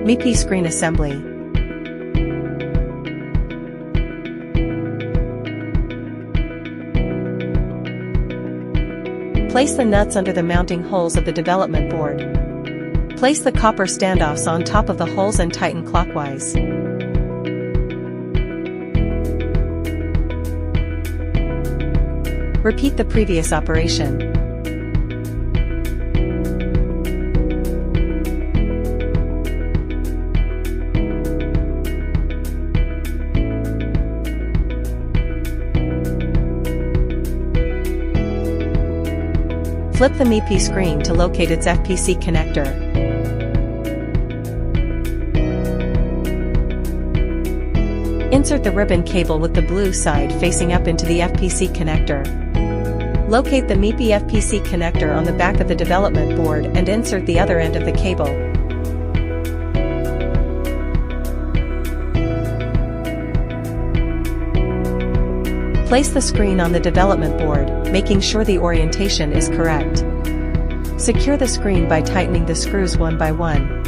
MIPI screen assembly. Place the nuts under the mounting holes of the development board. Place the copper standoffs on top of the holes and tighten clockwise. Repeat the previous operation. Flip the MIPI screen to locate its FPC connector. Insert the ribbon cable with the blue side facing up into the FPC connector. Locate the MIPI FPC connector on the back of the development board and insert the other end of the cable. Place the screen on the development board, making sure the orientation is correct. Secure the screen by tightening the screws one by one.